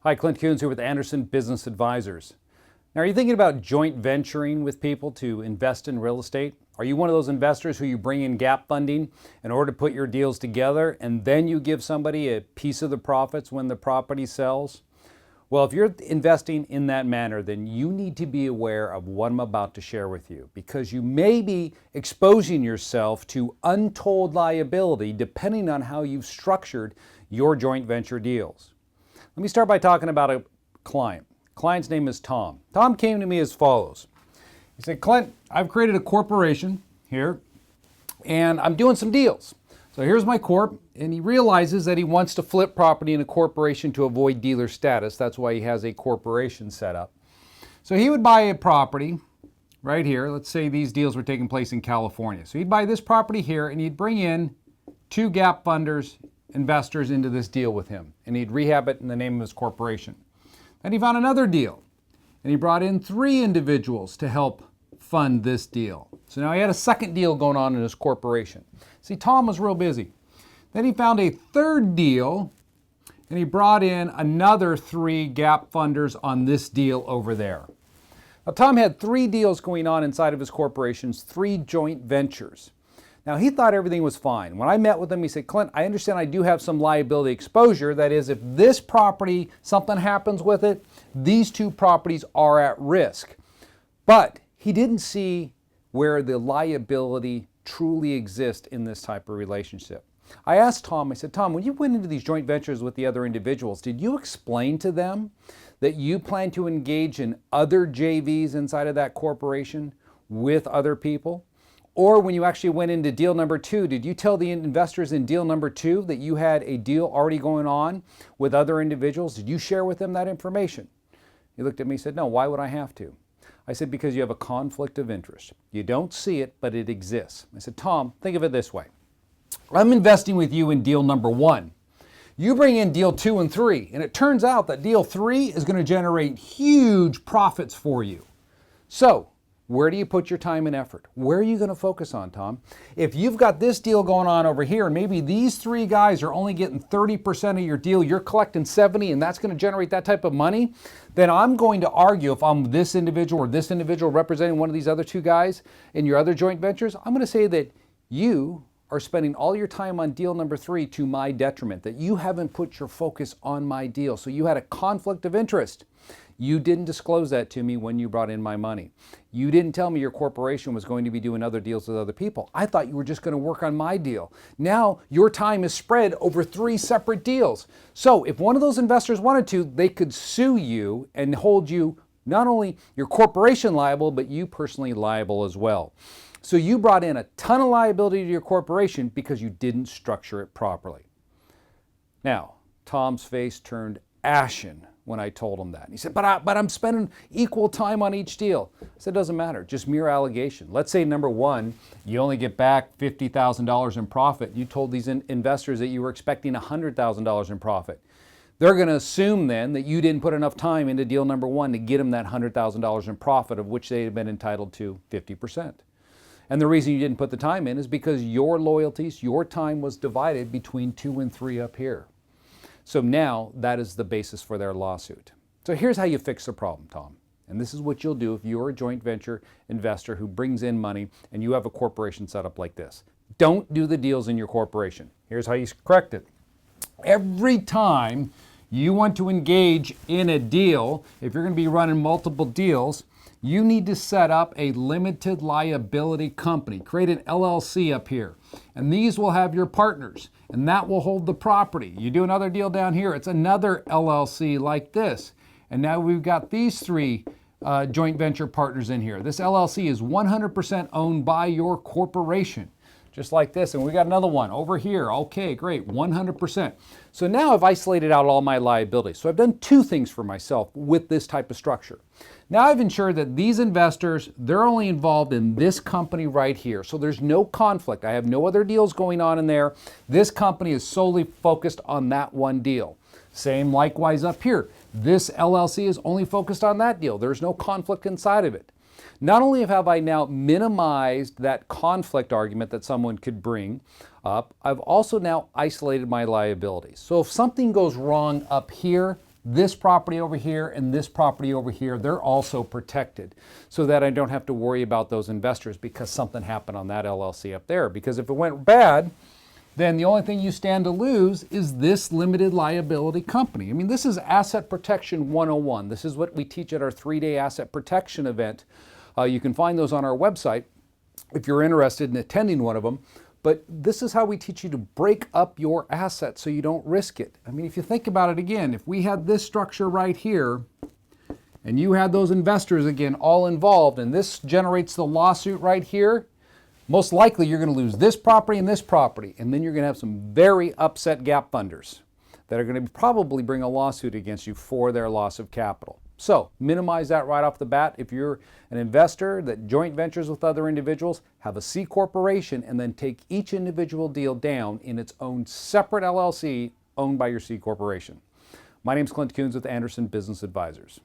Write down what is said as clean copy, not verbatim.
Hi, Clint Coons here with Anderson Business Advisors. Now, are you thinking about joint venturing with people to invest in real estate? Are you one of those investors who you bring in gap funding in order to put your deals together and then you give somebody a piece of the profits when the property sells? Well, if you're investing in that manner, then you need to be aware of what I'm about to share with you, because you may be exposing yourself to untold liability depending on how you've structured your joint venture deals. Let me start by talking about a client. Client's name is Tom. Tom came to me as follows. He said, Clint, I've created a corporation here and I'm doing some deals. So here's my corp, and he realizes that he wants to flip property in a corporation to avoid dealer status. That's why he has a corporation set up. So he would buy a property right here. Let's say these deals were taking place in California. So he'd buy this property here and he'd bring in 2 gap funders, investors into this deal with him, and he'd rehab it in the name of his corporation. Then he found another deal and he brought in 3 individuals to help fund this deal. So now he had a second deal going on in his corporation. See, Tom was real busy. Then he found a third deal and he brought in another 3 gap funders on this deal over there. Now, Tom had 3 deals going on inside of his corporations, 3 joint ventures. Now, he thought everything was fine. When I met with him, he said, Clint, I understand I do have some liability exposure. That is, if this property, something happens with it, these 2 properties are at risk. But he didn't see where the liability truly exists in this type of relationship. I asked Tom, I said, Tom, when you went into these joint ventures with the other individuals, did you explain to them that you plan to engage in other JVs inside of that corporation with other people? Or when you actually went into deal number 2, did you tell the investors in deal number 2 that you had a deal already going on with other individuals? Did you share with them that information? He looked at me and said, no, why would I have to? I said, because you have a conflict of interest. You don't see it, but it exists. I said, Tom, think of it this way. I'm investing with you in deal number 1. You bring in deal 2 and 3, and it turns out that deal 3 is going to generate huge profits for you. So, where do you put your time and effort? Where are you going to focus on, Tom? If you've got this deal going on over here, and maybe these 3 guys are only getting 30% of your deal, you're collecting 70%, and that's going to generate that type of money, then I'm going to argue, if I'm this individual or this individual representing one of these other 2 guys in your other joint ventures, I'm going to say that you are spending all your time on deal number 3 to my detriment, that you haven't put your focus on my deal. So you had a conflict of interest. You didn't disclose that to me when you brought in my money. You didn't tell me your corporation was going to be doing other deals with other people. I thought you were just going to work on my deal. Now your time is spread over 3 separate deals. So if one of those investors wanted to, they could sue you and hold you, not only your corporation liable, but you personally liable as well. So you brought in a ton of liability to your corporation because you didn't structure it properly. Now, Tom's face turned ashen when I told him that. He said, but I'm spending equal time on each deal. I said, it doesn't matter, just mere allegation. Let's say number 1, you only get back $50,000 in profit. You told these investors that you were expecting $100,000 in profit. They're going to assume then that you didn't put enough time into deal number 1 to get them that $100,000 in profit, of which they had been entitled to 50%. And the reason you didn't put the time in is because your loyalties, your time was divided between 2 and 3 up here. So now that is the basis for their lawsuit. So here's how you fix the problem, Tom. And this is what you'll do if you're a joint venture investor who brings in money and you have a corporation set up like this. Don't do the deals in your corporation. Here's how you correct it. Every time you want to engage in a deal, if you're going to be running multiple deals, you need to set up a limited liability company. Create an LLC up here. And these will have your partners, and that will hold the property. You do another deal down here, it's another LLC like this. And now we've got these 3 joint venture partners in here. This LLC is 100% owned by your corporation, just like this. And we got another one over here. Okay, great, 100%. So now I've isolated out all my liabilities. So I've done 2 things for myself with this type of structure. Now I've ensured that these investors, they're only involved in this company right here. So there's no conflict. I have no other deals going on in there. This company is solely focused on that one deal. Same likewise up here. This LLC is only focused on that deal. There's no conflict inside of it. Not only have I now minimized that conflict argument that someone could bring up, I've also now isolated my liabilities. So if something goes wrong up here, this property over here and this property over here, they're also protected, so that I don't have to worry about those investors because something happened on that LLC up there. Because if it went bad, then the only thing you stand to lose is this limited liability company. I mean, this is Asset Protection 101. This is what we teach at our 3-day asset protection event. You can find those on our website if you're interested in attending one of them. But this is how we teach you to break up your assets so you don't risk it. I mean, if you think about it again, if we had this structure right here, and you had those investors again all involved, and this generates the lawsuit right here, most likely you're going to lose this property and this property, and then you're going to have some very upset gap funders that are going to probably bring a lawsuit against you for their loss of capital. So minimize that right off the bat. If you're an investor that joint ventures with other individuals, have a C corporation and then take each individual deal down in its own separate LLC owned by your C corporation. My name is Clint Coons with Anderson Business Advisors.